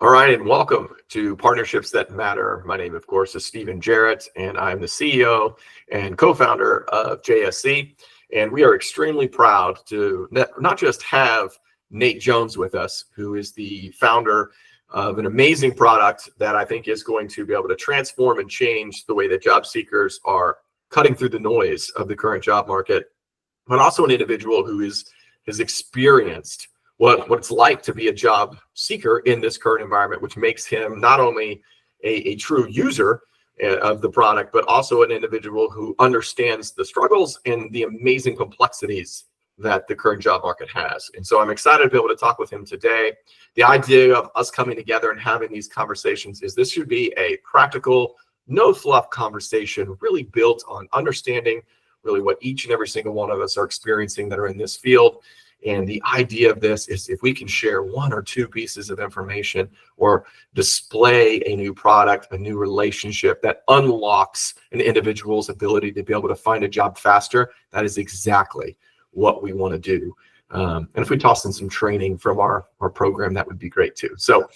All right, and welcome to Partnerships That Matter. My name, of course, is Stephen Jarrett, and I'm the CEO and co-founder of JSC. And we are extremely proud to not just have Nate Jones with us, who is the founder of an amazing product that I think is going to be able to transform and change the way that job seekers are cutting through the noise of the current job market, but also an individual who has experienced what it's like to be a job seeker in this current environment, which makes him not only a true user of the product, but also an individual who understands the struggles and the amazing complexities that the current job market has. And so I'm excited to be able to talk with him today. The idea of us coming together and having these conversations is this should be a practical, no fluff conversation, really built on understanding really what each and every single one of us are experiencing that are in this field. And the idea of this is if we can share one or two pieces of information or display a new product, a new relationship that unlocks an individual's ability to be able to find a job faster, that is exactly what we want to do. And if we toss in some training from our program, that would be great too. So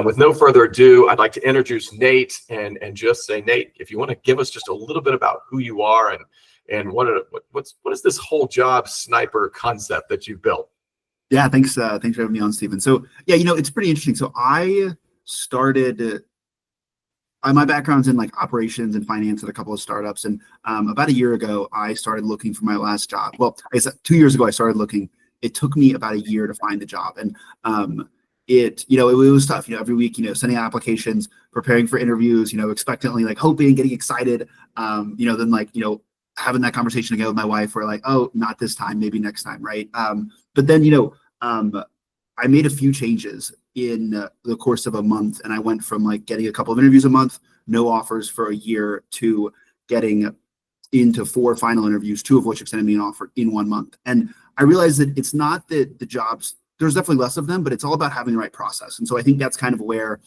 with no further ado, I'd like to introduce Nate and just say, Nate, if you want to give us just a little bit about who you are and what is this whole JobSniper concept that you've built? Yeah, thanks for having me on, Stephen. So yeah, it's pretty interesting. So I started, my background's in like operations and finance at a couple of startups. And about a year ago, I started looking for my last job. Well, I guess 2 years ago, I started looking. It took me about a year to find the job. And it was tough, every week, sending out applications, preparing for interviews, expectantly, like hoping, getting excited, then like, having that conversation again with my wife where like, oh, not this time, maybe next time, right? But then, I made a few changes in the course of a month, and I went from like getting a couple of interviews a month, no offers for a year, to getting into 4 final interviews, 2 of which extended me an offer in 1 month. And I realized that it's not that the jobs, there's definitely less of them, but it's all about having the right process. And so I think that's kind of where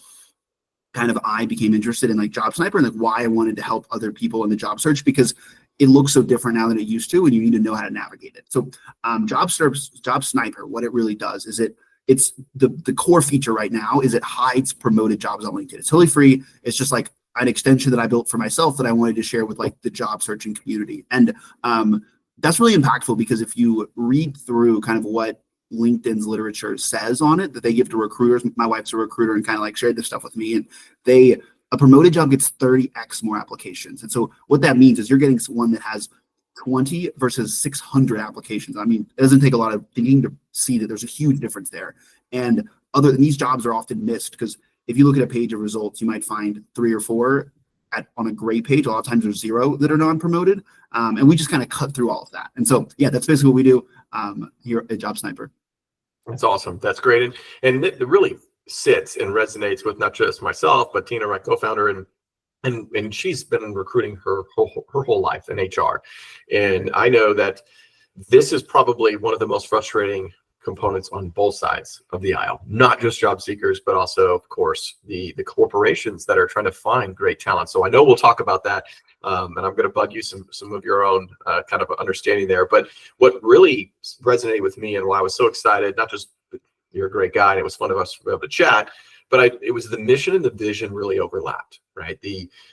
I became interested in like JobSniper and like why I wanted to help other people in the job search, because it looks so different now than it used to, and you need to know how to navigate it. So JobSniper, what it really does is it's the core feature right now is it hides promoted jobs on LinkedIn. It's totally free. It's just like an extension that I built for myself that I wanted to share with like the job searching community. And that's really impactful, because if you read through kind of what LinkedIn's literature says on it that they give to recruiters, my wife's a recruiter and kind of like shared this stuff with me, and a promoted job gets 30x more applications. And so what that means is you're getting one that has 20 versus 600 applications. I mean, it doesn't take a lot of thinking to see that there's a huge difference there. And these jobs are often missed, because if you look at a page of results, you might find 3 or 4 on a great page. A lot of times there's 0 that are non-promoted. And we just kind of cut through all of that. And so, yeah, that's basically what we do here at JobSniper. That's awesome. That's great. And it really sits and resonates with not just myself, but Tina, my co-founder, and she's been recruiting her whole life in HR. And I know that this is probably one of the most frustrating components on both sides of the aisle, not just job seekers, but also, of course, the corporations that are trying to find great talent. So I know we'll talk about that, and I'm going to bug you some of your own kind of understanding there. But what really resonated with me and why I was so excited, not just you're a great guy and it was fun of us to be able to chat, but it was the mission and the vision really overlapped, right?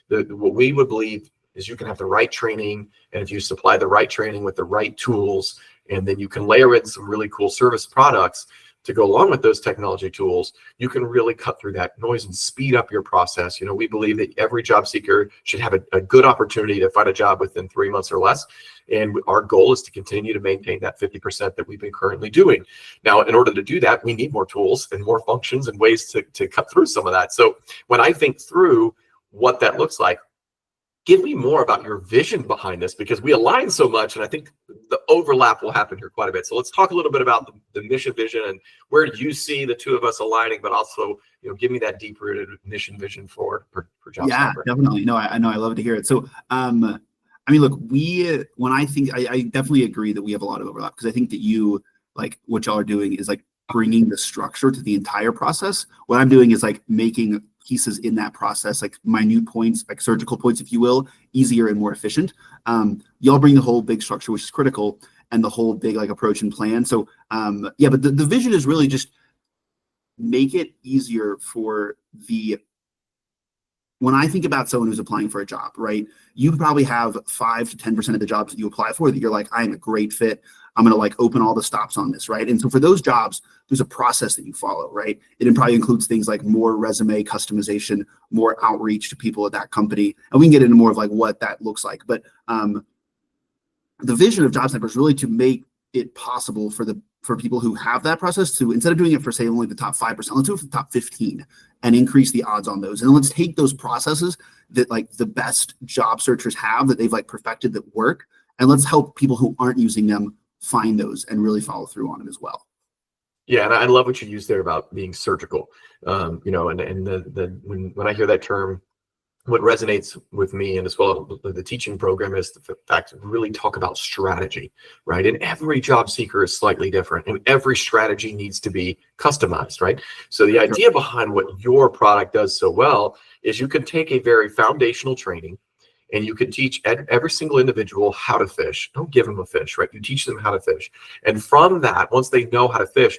What we would believe is you can have the right training, and if you supply the right training with the right tools, and then you can layer in some really cool service products to go along with those technology tools, you can really cut through that noise and speed up your process. We believe that every job seeker should have a good opportunity to find a job within 3 months or less. And our goal is to continue to maintain that 50% that we've been currently doing. Now, in order to do that, we need more tools and more functions and ways to cut through some of that. So when I think through what that looks like, give me more about your vision behind this, because we align so much, and I think the overlap will happen here quite a bit. So let's talk a little bit about the mission vision and where you see the two of us aligning, but also, give me that deep-rooted mission vision for JobSniper. Yeah, definitely. No, I know. I love to hear it. So, I mean, look, I definitely agree that we have a lot of overlap, because I think that you, like, what y'all are doing is like bringing the structure to the entire process. What I'm doing is like making pieces in that process, like minute points, like surgical points, if you will, easier and more efficient. Y'all bring the whole big structure, which is critical, and the whole big like approach and plan. So yeah, but the vision is really just make it easier for when I think about someone who's applying for a job, right? You probably have 5 to 10% of the jobs that you apply for that you're like, I am a great fit. I'm going to like open all the stops on this, right? And so for those jobs, there's a process that you follow, right? It probably includes things like more resume customization, more outreach to people at that company. And we can get into more of like what that looks like. But the vision of JobSniper is really to make it possible for people who have that process to, instead of doing it for say only the top 5%, let's do it for the top 15 and increase the odds on those. And let's take those processes that like the best job searchers have that they've like perfected that work, and let's help people who aren't using them find those and really follow through on it as well. Yeah, and I love what you used there about being surgical. And when I hear that term, what resonates with me and as well the teaching program is the fact to really talk about strategy, right? And every job seeker is slightly different, and every strategy needs to be customized, right? So the idea behind what your product does so well is you can take a very foundational training and you can teach every single individual how to fish. Don't give them a fish, right? You teach them how to fish. And from that, once they know how to fish,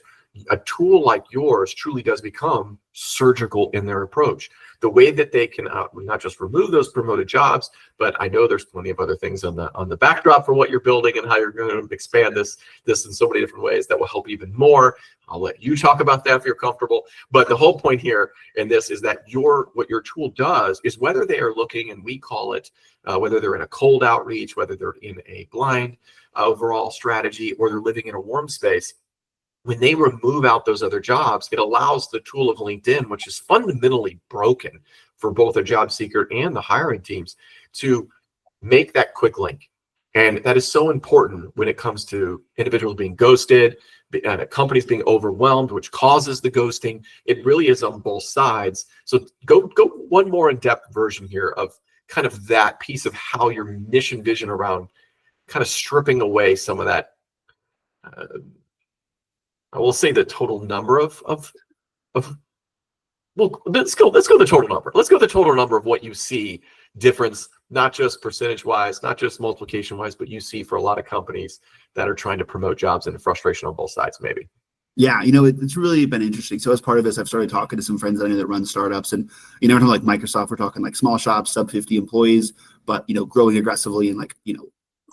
a tool like yours truly does become surgical in their approach. The way that they can not just remove those promoted jobs, but I know there's plenty of other things on the backdrop for what you're building and how you're going to expand this in so many different ways that will help even more. I'll let you talk about that if you're comfortable. But the whole point here in this is that what your tool does is whether they are looking, and we call it, whether they're in a cold outreach, whether they're in a blind overall strategy, or they're living in a warm space, when they remove out those other jobs, it allows the tool of LinkedIn, which is fundamentally broken for both a job seeker and the hiring teams, to make that quick link. And that is so important when it comes to individuals being ghosted, companies being overwhelmed, which causes the ghosting. It really is on both sides. So go one more in-depth version here of kind of that piece of how your mission vision around kind of stripping away some of that, I will say the total number well, let's go the total number. Let's go the total number of what you see difference, not just percentage wise, not just multiplication wise, but you see for a lot of companies that are trying to promote jobs and frustration on both sides, maybe. Yeah, it's really been interesting. So as part of this, I've started talking to some friends that I know that run startups, and like Microsoft, we're talking like small shops, sub 50 employees, but growing aggressively and like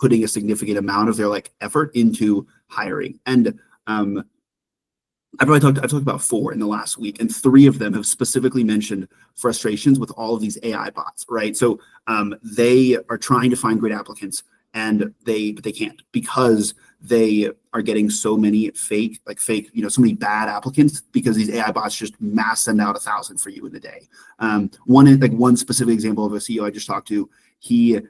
putting a significant amount of their like effort into hiring. And I've talked about 4 in the last week, and 3 of them have specifically mentioned frustrations with all of these AI bots, right? So they are trying to find great applicants, and they can't, because they are getting so many fake, so many bad applicants, because these AI bots just mass send out 1,000 for you in a day. One specific example of a CEO I just talked to, he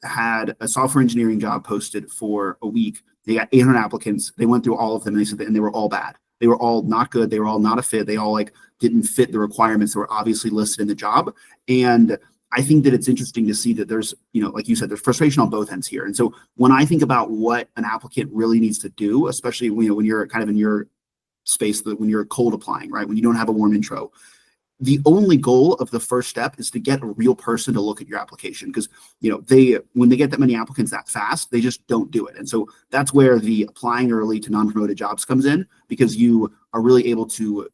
had a software engineering job posted for a week. They got 800 applicants. They went through all of them, and they said and they were all bad. They were all not good. They were all not a fit. They all didn't fit the requirements that were obviously listed in the job. And I think that it's interesting to see that there's, like you said, there's frustration on both ends here. And so when I think about what an applicant really needs to do, especially when you're kind of in your space, when you're cold applying, right? When you don't have a warm intro, the only goal of the first step is to get a real person to look at your application, because when they get that many applicants that fast, they just don't do it. And so that's where the applying early to non-promoted jobs comes in, because you are really able to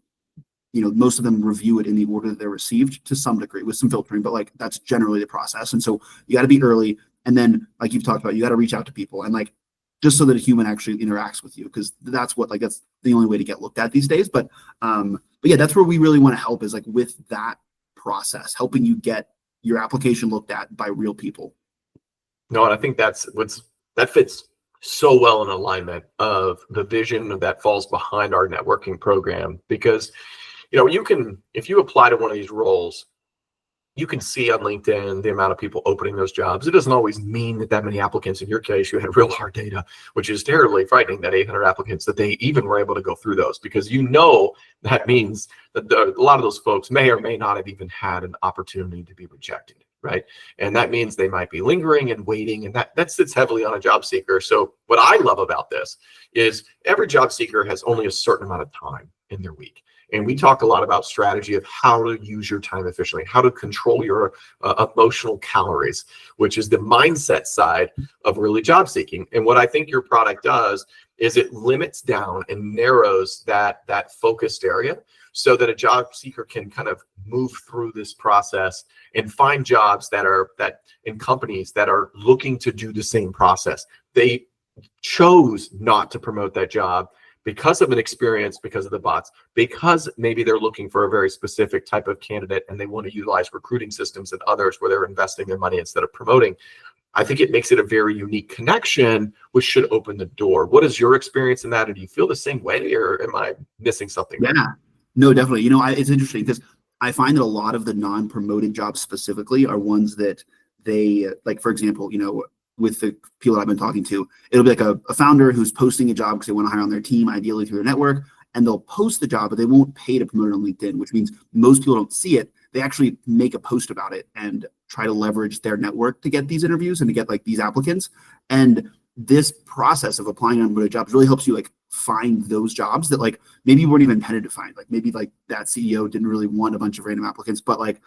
most of them review it in the order that they're received to some degree with some filtering, but that's generally the process. And so you got to be early, and then like you've talked about, you got to reach out to people, and just so that a human actually interacts with you, because that's that's the only way to get looked at these days. But yeah, that's where we really want to help, is with that process, helping you get your application looked at by real people. No, and I think that fits so well in alignment of the vision that falls behind our networking program, because if you apply to one of these roles, you can see on LinkedIn the amount of people opening those jobs. It doesn't always mean that many applicants. In your case, you had real hard data, which is terribly frightening, that 800 applicants, that they even were able to go through those, because that means that a lot of those folks may or may not have even had an opportunity to be rejected, right? And that means they might be lingering and waiting, and that sits heavily on a job seeker. So what I love about this is every job seeker has only a certain amount of time in their week. And we talk a lot about strategy of how to use your time efficiently, how to control your emotional calories, which is the mindset side of really job seeking. And what I think your product does is it limits down and narrows that focused area so that a job seeker can kind of move through this process and find jobs that in companies that are looking to do the same process. They chose not to promote that job because of an experience, because of the bots, because maybe they're looking for a very specific type of candidate and they want to utilize recruiting systems and others where they're investing their money instead of promoting. I think it makes it a very unique connection, which should open the door. What is your experience in that? And do you feel the same way, or am I missing something? Yeah, no, definitely. It's interesting because I find that a lot of the non-promoted jobs specifically are ones that they, like, for example, with the people that I've been talking to, it'll be like a founder who's posting a job because they want to hire on their team, ideally through their network, and they'll post the job, but they won't pay to promote it on LinkedIn, which means most people don't see it. They actually make a post about it and try to leverage their network to get these interviews and to get like these applicants. And this process of applying on jobs really helps you like find those jobs that like maybe you weren't even intended to find. Like maybe like that CEO didn't really want a bunch of random applicants, but like,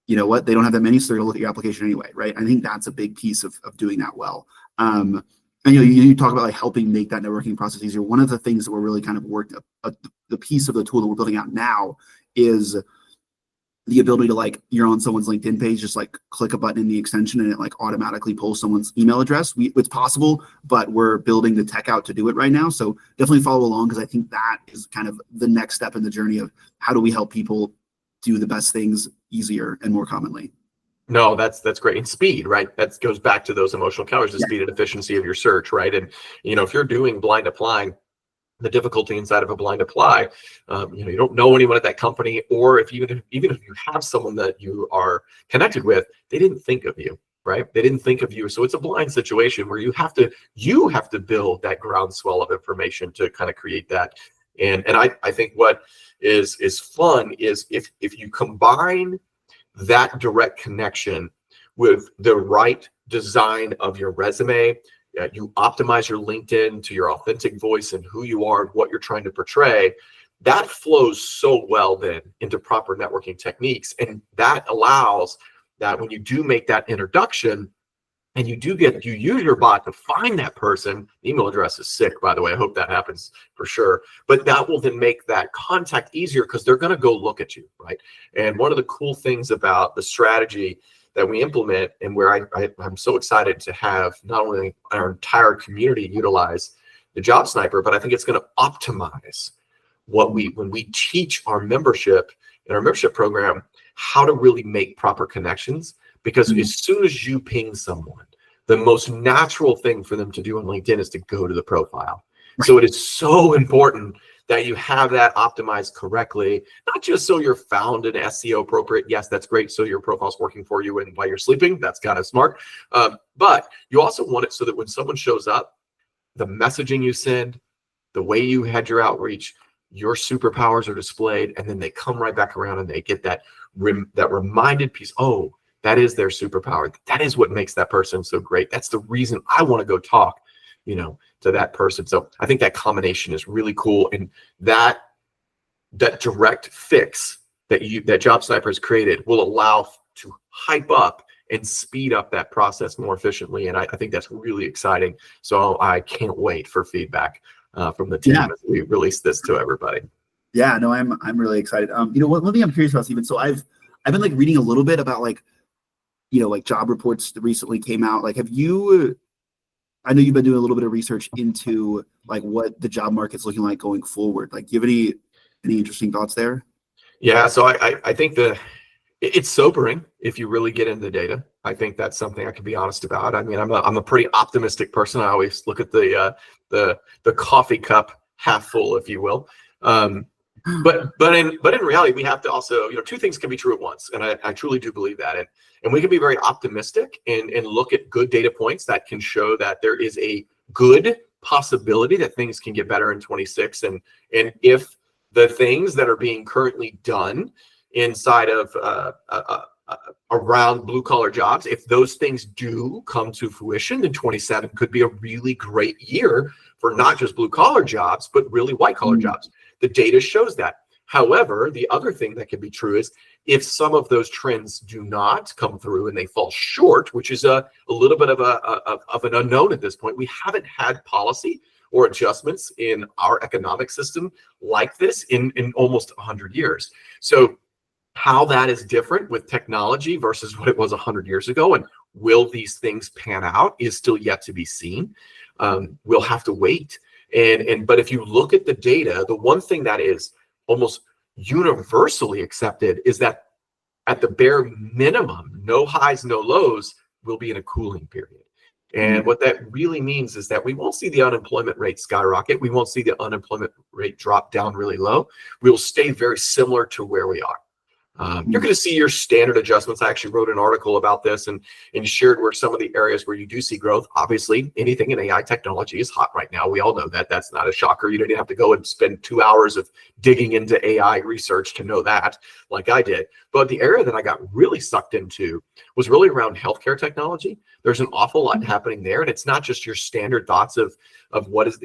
you know what, they don't have that many, so they're gonna look at your application anyway, right? I think that's a big piece of doing that well. And you talk about like helping make that networking process easier. One of the things that we're really kind of the piece of the tool that we're building out now is the ability to, like, you're on someone's LinkedIn page, just like click a button in the extension and it like automatically pulls someone's email address. It's possible, but we're building the tech out to do it right now. So definitely follow along, because I think that is kind of the next step in the journey of how do we help people do the best things easier and more commonly. No, that's great. And speed, right? That goes back to those emotional calories, the speed and efficiency of your search, right? And, if you're doing blind applying, the difficulty inside of a blind apply, you don't know anyone at that company, or even if you have someone that you are connected with, they didn't think of you, right? They didn't think of you. So it's a blind situation where you have to build that groundswell of information to kind of create that. And I think what is fun is if you combine that direct connection with the right design of your resume, you optimize your LinkedIn to your authentic voice and who you are and what you're trying to portray, that flows so well then into proper networking techniques. And that allows that when you do make that introduction and you use your bot to find that person, the email address is sick, by the way, I hope that happens for sure, but that will then make that contact easier because they're going to go look at you, right? And one of the cool things about the strategy that we implement, and where I'm so excited to have not only our entire community utilize the JobSniper, but I think it's going to optimize when we teach our membership in our membership program how to really make proper connections. Because as soon as you ping someone, the most natural thing for them to do on LinkedIn is to go to the profile. So it is so important that you have that optimized correctly, not just so you're found in SEO appropriate. Yes, that's great. So your profile's working for you and while you're sleeping, that's kind of smart. But you also want it so that when someone shows up, the messaging you send, the way you had your outreach, your superpowers are displayed, and then they come right back around and they get that reminded piece. Oh, that is their superpower. That is what makes that person so great. That's the reason I want to go talk, to that person. So I think that combination is really cool. And that direct fix that JobSniper has created will allow to hype up and speed up that process more efficiently. And I think that's really exciting. So I can't wait for feedback from the team as we release this to everybody. Yeah, no, I'm really excited. One thing I'm curious about, Stephen. So I've been like reading a little bit about like job reports that recently came out. Like, I know you've been doing a little bit of research into like what the job market's looking like going forward. Like, do you have any interesting thoughts there? Yeah, so I think it's sobering if you really get into the data. I think that's something I can be honest about. I mean, I'm a pretty optimistic person. I always look at the coffee cup half full, if you will. But in reality, we have to also, two things can be true at once, and I truly do believe that. And we can be very optimistic and look at good data points that can show that there is a good possibility that things can get better in 26. And if the things that are being currently done inside of around blue collar jobs, if those things do come to fruition, then 27 could be a really great year for not just blue collar jobs, but really white collar jobs. The data shows that. However, the other thing that can be true is if some of those trends do not come through and they fall short, which is a little bit of an unknown at this point. We haven't had policy or adjustments in our economic system like this in almost 100 years. So how that is different with technology versus what it was 100 years ago, and will these things pan out, is still yet to be seen. We'll have to wait. But if you look at the data, the one thing that is almost universally accepted is that at the bare minimum, no highs, no lows, will be in a cooling period. And what that really means is that we won't see the unemployment rate skyrocket. We won't see the unemployment rate drop down really low. We'll stay very similar to where we are. You're going to see your standard adjustments. I actually wrote an article about this and shared where some of the areas where you do see growth. Obviously, anything in AI technology is hot right now. We all know that. That's not a shocker. You don't have to go and spend 2 hours of digging into AI research to know that, like I did. But the area that I got really sucked into was really around healthcare technology. There's an awful lot happening there. And it's not just your standard thoughts of what is,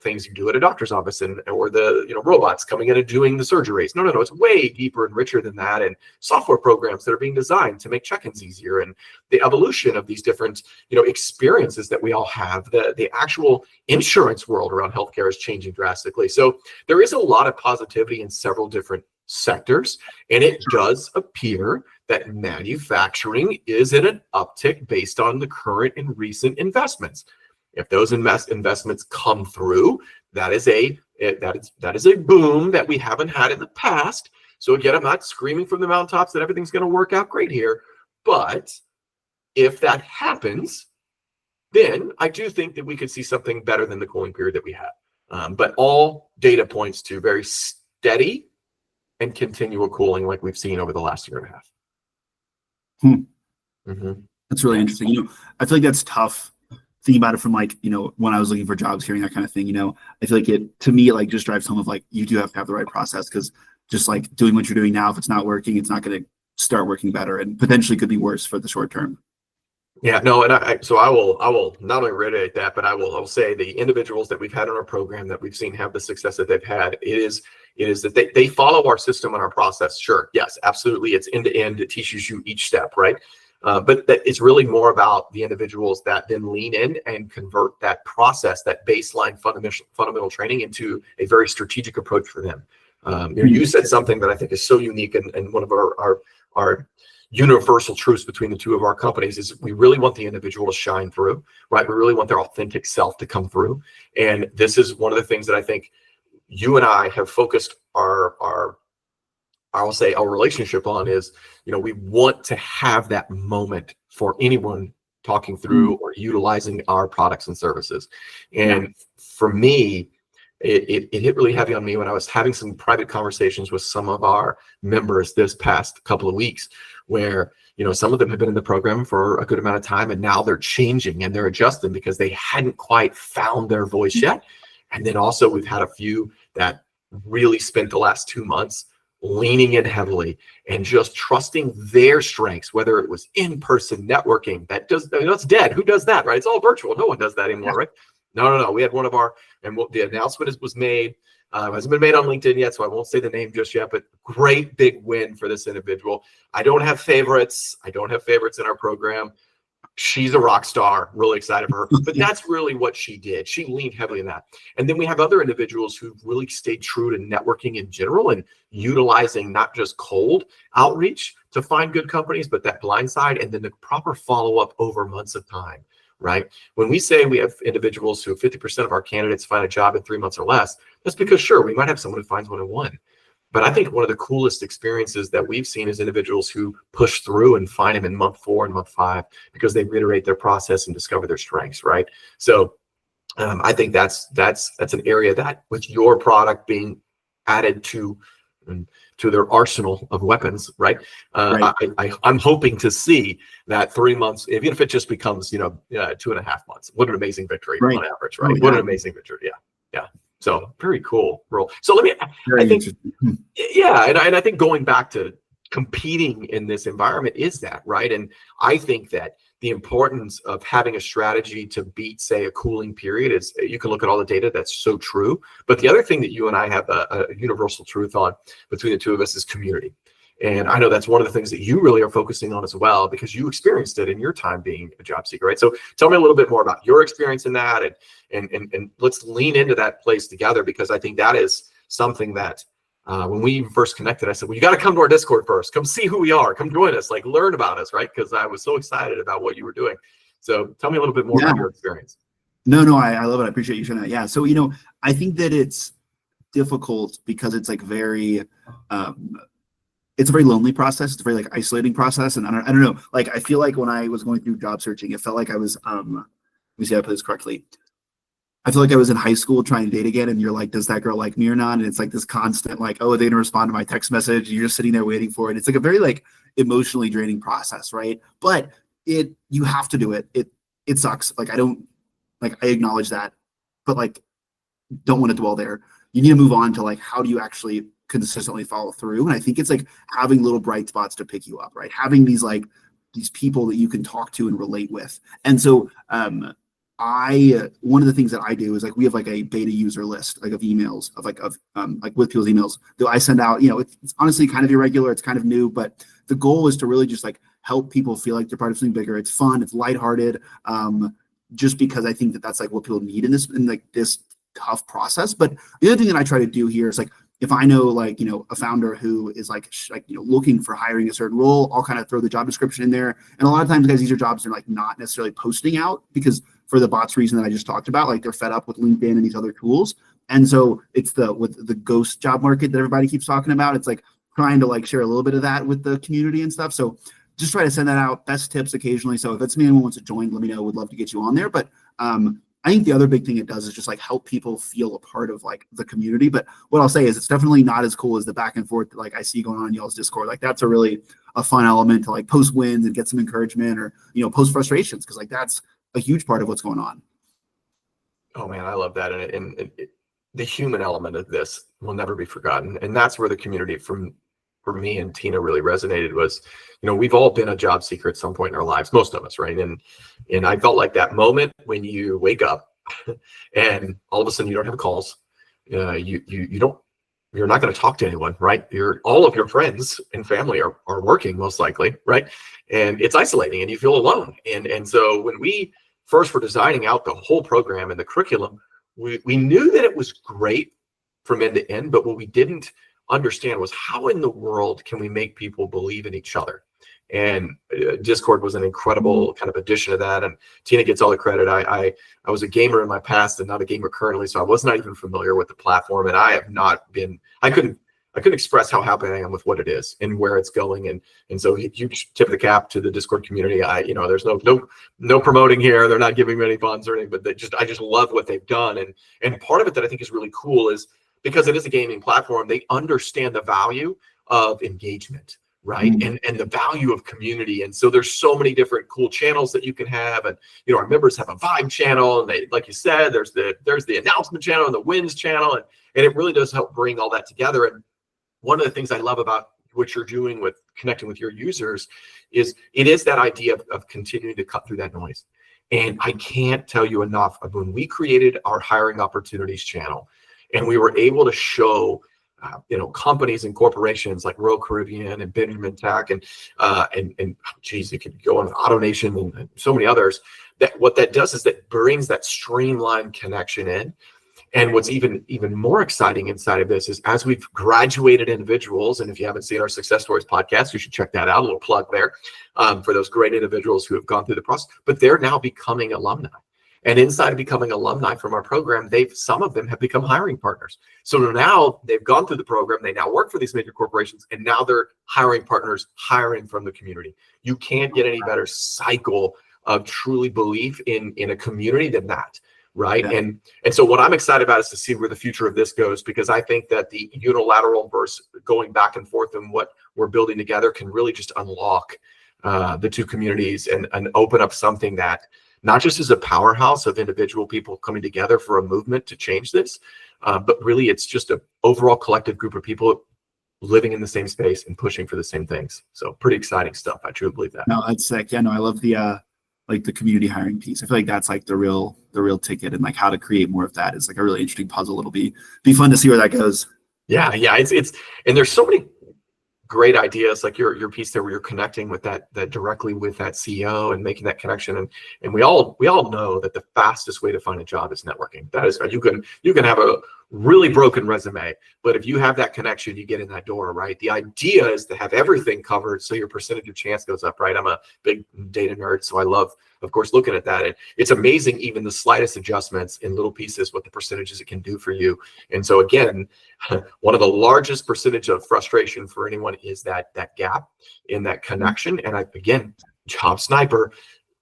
things you do at a doctor's office or the robots coming in and doing the surgeries. No, it's way deeper and richer than that, and software programs that are being designed to make check-ins easier, and the evolution of these different experiences that we all have. The actual insurance world around healthcare is changing drastically. So there is a lot of positivity in several different sectors, and it does appear that manufacturing is in an uptick based on the current and recent investments. If those investments come through, that is a boom that we haven't had in the past. So again, I'm not screaming from the mountaintops that everything's going to work out great here, but if that happens, then I do think that we could see something better than the cooling period that we had. But all data points to very steady and continual cooling like we've seen over the last year and a half. That's really interesting. I feel like that's tough. Thinking about it from when I was looking for jobs, hearing that kind of thing, I feel like to me, just drives home of you do have to have the right process, because just doing what you're doing now, if it's not working, it's not going to start working better, and potentially could be worse for the short term. Yeah, no, and I will not only reiterate that, but I will say the individuals that we've had in our program that we've seen have the success that they've had, it is that they follow our system and our process. Sure, yes, absolutely, it's end to end. It teaches you each step, right? But that it's really more about the individuals that then lean in and convert that process, that baseline fundamental training, into a very strategic approach for them. You said something that I think is so unique, and one of our universal truths between the two of our companies is we really want the individual to shine through, right? We really want their authentic self to come through. And this is one of the things that I think you and I have focused our relationship on is, we want to have that moment for anyone talking through or utilizing our products and services. And for me, it hit really heavy on me when I was having some private conversations with some of our members this past couple of weeks, where, some of them have been in the program for a good amount of time, and now they're changing and they're adjusting because they hadn't quite found their voice yet. And then also we've had a few that really spent the last 2 months leaning in heavily and just trusting their strengths, whether it was in-person networking. That's dead. Who does that, right? It's all virtual. No one does that anymore, right? No. We had one of our, and the announcement was made. Hasn't been made on LinkedIn yet, so I won't say the name just yet, but great big win for this individual. I don't have favorites in our program. She's a rock star, really excited for her. But that's really what she did. She leaned heavily in that. And then we have other individuals who've really stayed true to networking in general and utilizing not just cold outreach to find good companies, but that blind side, and then the proper follow-up over months of time, right? When we say we have individuals who 50% of our candidates find a job in 3 months or less, that's because, sure, we might have someone who finds one in 1. But I think one of the coolest experiences that we've seen is individuals who push through and find them in month 4 and month 5 because they reiterate their process and discover their strengths, right? So I think that's an area that, with your product being added to their arsenal of weapons, right? I'm hoping to see that 3 months, even if it just becomes 2.5 months. What an amazing victory on average, right? What an amazing victory, yeah. So very cool role. So and I think going back to competing in this environment is that, right? And I think that the importance of having a strategy to beat, say, a cooling period is, you can look at all the data, that's so true. But the other thing that you and I have a universal truth on between the two of us is community. And I know that's one of the things that you really are focusing on as well, because you experienced it in your time being a job seeker, right? So tell me a little bit more about your experience in that, and let's lean into that place together, because I think that is something that when we first connected, I said, well, you got to come to our Discord first. Come see who we are. Come join us. Like, learn about us, right? Because I was so excited about what you were doing. So tell me a little bit more about your experience. No, I love it. I appreciate you sharing that. Yeah. So, I think that it's difficult because it's like very, it's a very lonely process. It's a very like isolating process. And I don't know, like, I feel like when I was going through job searching, it felt like I was, let me see if I put this correctly. I feel like I was in high school trying to date again, and you're like, does that girl like me or not? And it's like this constant, like, oh, are they gonna respond to my text message? And you're just sitting there waiting for it. It's like a very like emotionally draining process, right? But you have to do it. It sucks. Like, I acknowledge that, but like, don't want to dwell there. You need to move on to like, how do you actually consistently follow through? And I think it's like having little bright spots to pick you up, right? Having these people that you can talk to and relate with. And so, one of the things that I do is like, we have like a beta user list, like of emails of like with people's emails that I send out. It's honestly kind of irregular. It's kind of new, but the goal is to really just like help people feel like they're part of something bigger. It's fun. It's lighthearted. Just because I think that that's like what people need in this tough process. But the other thing that I try to do here is like, if I know like, a founder who is like looking for hiring a certain role, I'll kind of throw the job description in there. And a lot of times, guys, these are jobs they're like not necessarily posting out, because for the bots reason that I just talked about, like they're fed up with LinkedIn and these other tools. And so it's with the ghost job market that everybody keeps talking about. It's like trying to like share a little bit of that with the community and stuff. So just try to send that out, best tips occasionally. So if it's me, anyone wants to join, let me know. Would love to get you on there. But I think the other big thing it does is just like help people feel a part of like the community. But what I'll say is it's definitely not as cool as the back and forth that like I see going on in y'all's Discord. Like, that's a fun element to like post wins and get some encouragement, or post frustrations, because like that's a huge part of what's going on. Oh man, I love that. And the human element of this will never be forgotten. And that's where the community for me and Tina really resonated was, we've all been a job seeker at some point in our lives, most of us, right? And I felt like that moment when you wake up and all of a sudden you don't have calls, you're not going to talk to anyone, right? All of your friends and family are working, most likely, right? And it's isolating and you feel alone. And so when we first were designing out the whole program and the curriculum, we knew that it was great from end to end, but what we didn't understand was how in the world can we make people believe in each other? And Discord was an incredible kind of addition to that. And Tina gets all the credit. I was a gamer in my past and not a gamer currently, so I was not even familiar with the platform. And I have not been, I couldn't express how happy I am with what it is and where it's going. And so huge tip of the cap to the Discord community. There's no promoting here. They're not giving me any funds or anything, but I just love what they've done. And part of it that I think is really cool is because it is a gaming platform, they understand the value of engagement, right? And the value of community. And so there's so many different cool channels that you can have. And, our members have a vibe channel, and they, like you said, there's the announcement channel and the wins channel. And it really does help bring all that together. And one of the things I love about what you're doing with connecting with your users is it is that idea of continuing to cut through that noise. And I can't tell you enough of when we created our hiring opportunities channel and we were able to show companies and corporations like Royal Caribbean and Benjamin Tech and geez, it could go on AutoNation and so many others, that what that does is that brings that streamlined connection in. And what's even more exciting inside of this is as we've graduated individuals, and if you haven't seen our Success Stories podcast, you should check that out, a little plug there for those great individuals who have gone through the process, but they're now becoming alumni. And inside of becoming alumni from our program, some of them have become hiring partners. So now they've gone through the program, they now work for these major corporations, and now they're hiring partners, hiring from the community. You can't get any better cycle of truly belief in a community than that. Right. Yeah. And so what I'm excited about is to see where the future of this goes, because I think that the unilateral versus going back and forth and what we're building together can really just unlock the two communities and open up something that not just is a powerhouse of individual people coming together for a movement to change this, but really it's just an overall collective group of people living in the same space and pushing for the same things. So pretty exciting stuff. I truly believe that. No, that's sick. Yeah, no, I love the like the community hiring piece. I feel like that's like the real ticket, and like how to create more of that is like a really interesting puzzle. It'll be fun to see where that goes. Yeah, it's and there's so many great ideas, like your piece there where you're connecting with that directly with that CEO and making that connection. And we all know that the fastest way to find a job is networking. That is, you can have a really broken resume, but if you have that connection, you get in that door, right? The idea is to have everything covered so your percentage of chance goes up, right? I'm a big data nerd, so I love, of course, looking at that. And it's amazing, even the slightest adjustments in little pieces, what the percentages it can do for you. And so again, one of the largest percentage of frustration for anyone is that gap in that connection. And again, JobSniper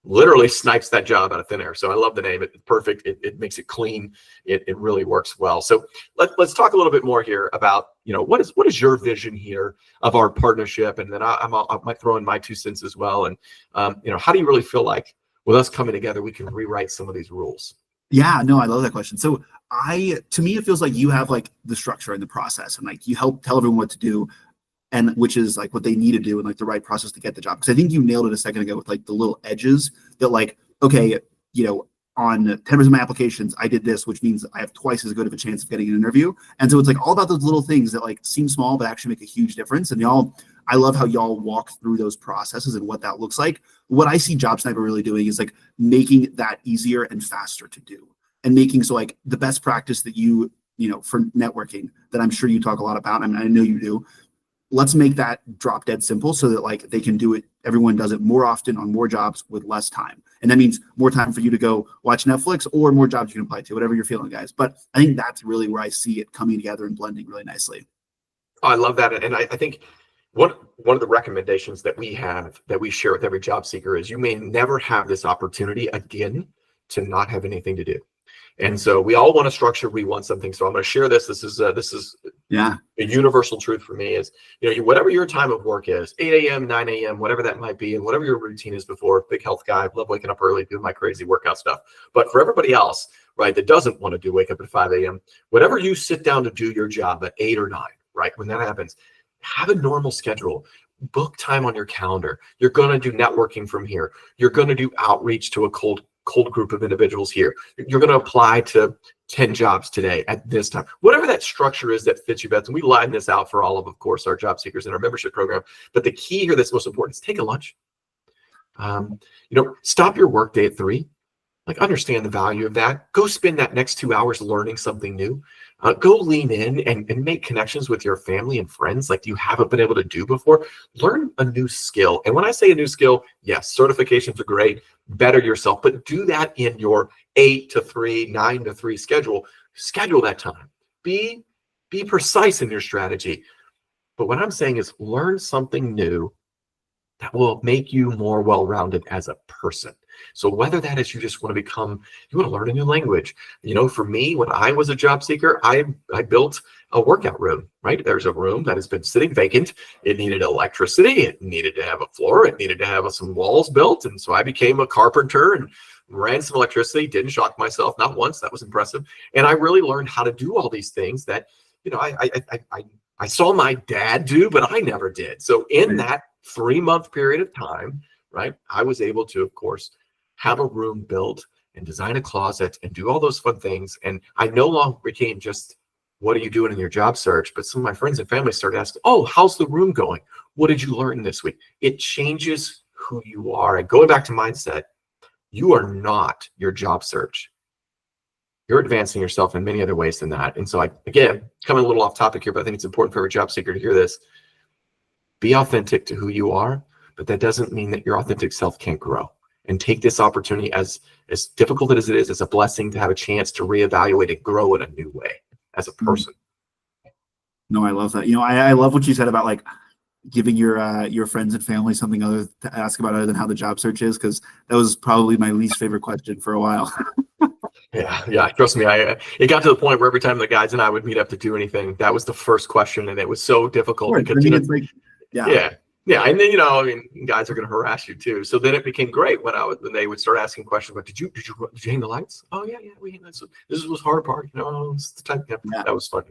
literally snipes that job out of thin air. So I love the name. It's perfect. It makes it clean. It really works well. So let's talk a little bit more here about, what is your vision here of our partnership? And then I might throw in my 2 cents as well. And, how do you really feel like with us coming together, we can rewrite some of these rules? Yeah, no, I love that question. So to me, it feels like you have like the structure and the process, and like you help tell everyone what to do, and which is like what they need to do and like the right process to get the job. Because I think you nailed it a second ago with like the little edges that like, okay, on 10% of my applications, I did this, which means I have twice as good of a chance of getting an interview. And so it's like all about those little things that like seem small, but actually make a huge difference. And I love how y'all walk through those processes and what that looks like. What I see JobSniper really doing is like making that easier and faster to do, and making so like the best practice that for networking that I'm sure you talk a lot about, and I know you do. Let's make that drop dead simple so that like they can do it. Everyone does it more often on more jobs with less time. And that means more time for you to go watch Netflix or more jobs you can apply to, whatever you're feeling, guys. But I think that's really where I see it coming together and blending really nicely. Oh, I love that. And I think one of the recommendations that we share with every job seeker is you may never have this opportunity again to not have anything to do. And so we all want a structure. We want something. So I'm going to share this. This is a universal truth for me is, whatever your time of work is, 8 a.m., 9 a.m., whatever that might be, and whatever your routine is before. Big health guy, love waking up early, doing my crazy workout stuff. But for everybody else, right, that doesn't want to wake up at 5 a.m., whatever you sit down to do your job at 8 or 9, right, when that happens, have a normal schedule. Book time on your calendar. You're going to do networking from here. You're going to do outreach to a cold group of individuals here. You're going to apply to 10 jobs today at this time. Whatever that structure is that fits you best. And we line this out for all of course, our job seekers in our membership program. But the key here that's most important is take a lunch. Stop your work day at 3. Like, understand the value of that. Go spend that next 2 hours learning something new. Go lean in and make connections with your family and friends like you haven't been able to do before. Learn a new skill. And when I say a new skill, yes, certifications are great. Better yourself, but do that in your 8 to 3, 9 to 3 schedule. Schedule that time. Be precise in your strategy. But what I'm saying is learn something new that will make you more well-rounded as a person. So whether that is you want to learn a new language. For me, when I was a job seeker, I built a workout room, right? There's a room that has been sitting vacant. It needed electricity. It needed to have a floor. It needed to have some walls built. And so I became a carpenter and ran some electricity, didn't shock myself, not once. That was impressive. And I really learned how to do all these things that, I saw my dad do, but I never did. So in that 3-month period of time, right, I was able to, of course, have a room built and design a closet and do all those fun things. And I no longer became just, what are you doing in your job search? But some of my friends and family started asking, oh, how's the room going? What did you learn this week? It changes who you are. And going back to mindset, you are not your job search. You're advancing yourself in many other ways than that. And so again, coming a little off topic here, but I think it's important for every job seeker to hear this. Be authentic to who you are, but that doesn't mean that your authentic self can't grow. And take this opportunity, as difficult as it is, as a blessing to have a chance to reevaluate and grow in a new way as a person. No, I love that. I love what you said about like giving your friends and family something other to ask about other than how the job search is, because that was probably my least favorite question for a while. Yeah. Trust me, it got to the point where every time the guys and I would meet up to do anything, that was the first question, and it was so difficult because it's like, Yeah, and then I mean, guys are going to harass you too. So then it became great when they would start asking questions about, did you hang the lights? Oh yeah, we hang lights. This was hard part. This is the time. Yeah, Yeah. that was fun.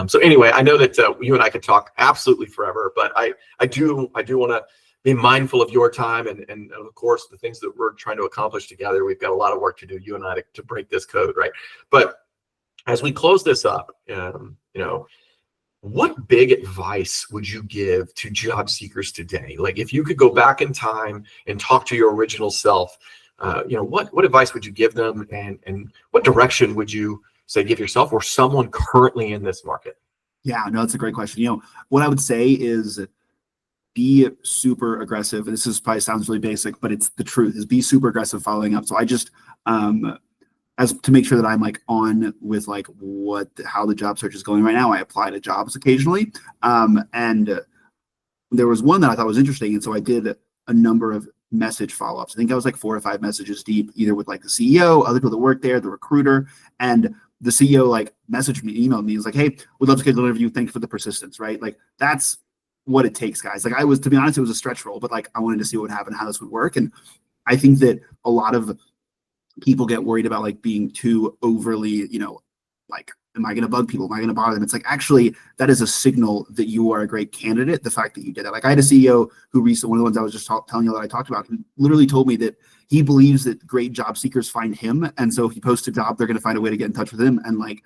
So anyway, I know that you and I could talk absolutely forever, but I do want to be mindful of your time and of course the things that we're trying to accomplish together. We've got a lot of work to do, you and I, to break this code, right? But as we close this up, what big advice would you give to job seekers today? Like if you could go back in time and talk to your original self, what advice would you give them, and what direction would you say give yourself or someone currently in this market? Yeah, no, that's a great question. What I would say is be super aggressive. This is probably sounds really basic, but it's the truth, is be super aggressive following up. So I just, as to make sure that I'm like on with like how the job search is going right now, I apply to jobs occasionally. And there was one that I thought was interesting. And so I did a number of message follow-ups. I think I was like 4 or 5 messages deep, either with like the CEO, other people that work there, the recruiter, and the CEO like messaged me, emailed me. He was like, hey, we'd love to get an interview. Thanks for the persistence, right? Like that's what it takes, guys. Like to be honest, it was a stretch role, but like I wanted to see what would happen, how this would work. And I think that a lot of people get worried about like being too overly, like, am I going to bug people? Am I going to bother them? It's like, actually, that is a signal that you are a great candidate. The fact that you did that. Like I had a CEO who recently, one of the ones I was just telling you that I talked about, who literally told me that he believes that great job seekers find him. And so if he posts a job, they're going to find a way to get in touch with him. And like,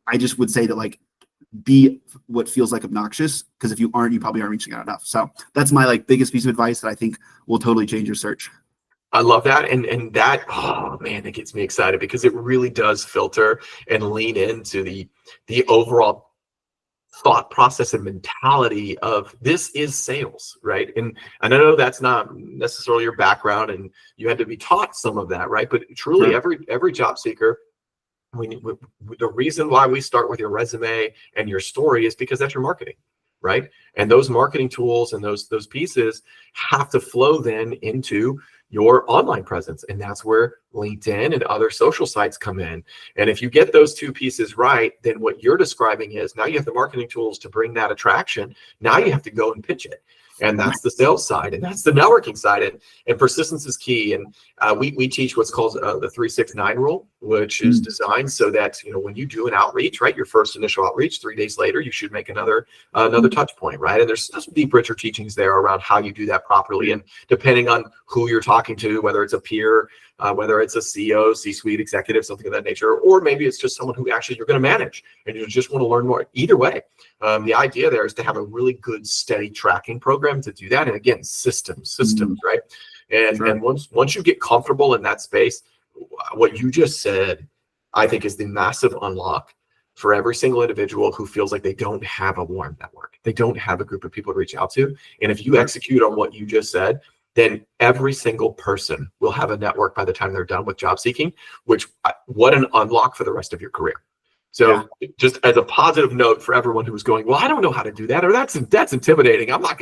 I just would say that like, be what feels like obnoxious, because if you aren't, you probably aren't reaching out enough. So that's my like biggest piece of advice that I think will totally change your search. I love that. And that, oh man, that gets me excited because it really does filter and lean into the overall thought process and mentality of this is sales, right? And I know that's not necessarily your background and you had to be taught some of that, right? But truly every job seeker, the reason why we start with your resume and your story is because that's your marketing, right? And those marketing tools and those pieces have to flow then into your online presence. And that's where LinkedIn and other social sites come in. And if you get those two pieces right, then what you're describing is now you have the marketing tools to bring that attraction. Now you have to go and pitch it. And that's the sales side, and that's the networking side, and persistence is key. And we teach what's called the 3-6-9 rule, which is designed so that when you do an outreach, right, your first initial outreach, 3 days later, you should make another touch point, right? And there's some deep, richer teachings there around how you do that properly, and depending on who you're talking to, whether it's a peer, whether it's a CEO, C-suite executive, something of that nature, or maybe it's just someone who actually you're going to manage and you just want to learn more. Either way, the idea there is to have a really good, steady tracking program to do that. And again, systems, right? And once you get comfortable in that space, what you just said, I think is the massive unlock for every single individual who feels like they don't have a warm network. They don't have a group of people to reach out to. And if you execute on what you just said, then every single person will have a network by the time they're done with job seeking, what an unlock for the rest of your career. So just as a positive note for everyone who was going, well, I don't know how to do that, or that's intimidating. I'm not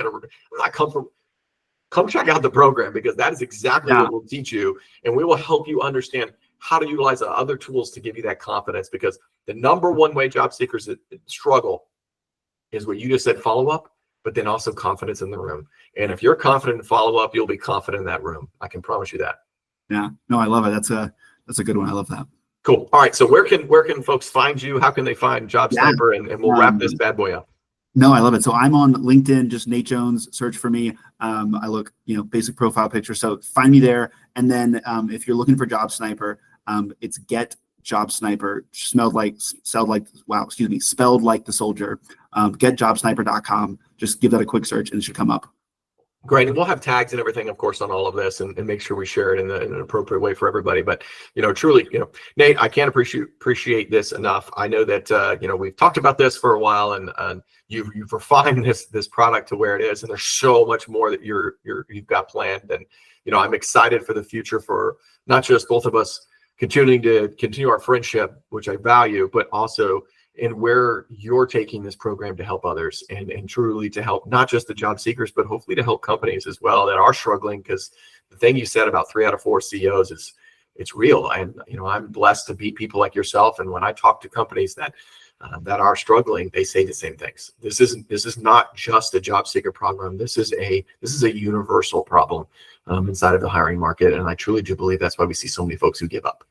come check out the program, because that is exactly what we'll teach you. And we will help you understand how to utilize other tools to give you that confidence, because the number one way job seekers struggle is what you just said, follow up, but then also confidence in the room. And if you're confident in follow up, you'll be confident in that room. I can promise you that. Yeah, no, I love it. That's a good one. I love that. Cool. All right. So where can folks find you? How can they find JobSniper? And we'll wrap this bad boy up. No, I love it. So I'm on LinkedIn, just Nate Jones, search for me. I look, basic profile picture. So find me there. And then if you're looking for JobSniper, it's Get JobSniper, spelled like the soldier. GetJobSniper.com. Just give that a quick search and it should come up. Great. And we'll have tags and everything, of course, on all of this, and make sure we share it in an appropriate way for everybody. But, truly, Nate, I can't appreciate this enough. I know that, we've talked about this for a while, and you've refined this product to where it is. And there's so much more that you've got planned. And, I'm excited for the future, for not just both of us continue our friendship, which I value, but also in where you're taking this program to help others, and truly to help not just the job seekers, but hopefully to help companies as well that are struggling. Because the thing you said about 3 out of 4 CEOs it's real. And, I'm blessed to meet people like yourself. And when I talk to companies that that are struggling, they say the same things. This is not just a job seeker problem. This is a universal problem inside of the hiring market, and I truly do believe that's why we see so many folks who give up.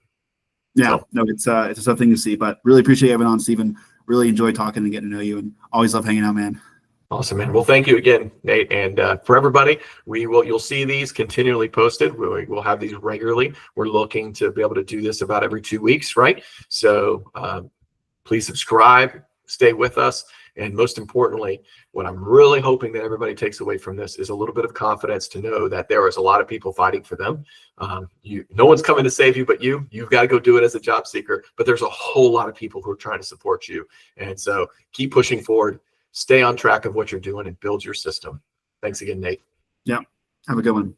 Yeah, no, it's a tough thing to see, but really appreciate having on, Stephen. Really enjoy talking and getting to know you, and always love hanging out, man. Awesome, man. Well, thank you again, Nate. And for everybody, you'll see these continually posted. We'll have these regularly. We're looking to be able to do this about every 2 weeks, right? So please subscribe, stay with us. And most importantly, what I'm really hoping that everybody takes away from this is a little bit of confidence to know that there is a lot of people fighting for them. No one's coming to save you but you. You've got to go do it as a job seeker. But there's a whole lot of people who are trying to support you. And so keep pushing forward. Stay on track of what you're doing and build your system. Thanks again, Nate. Yeah. Have a good one.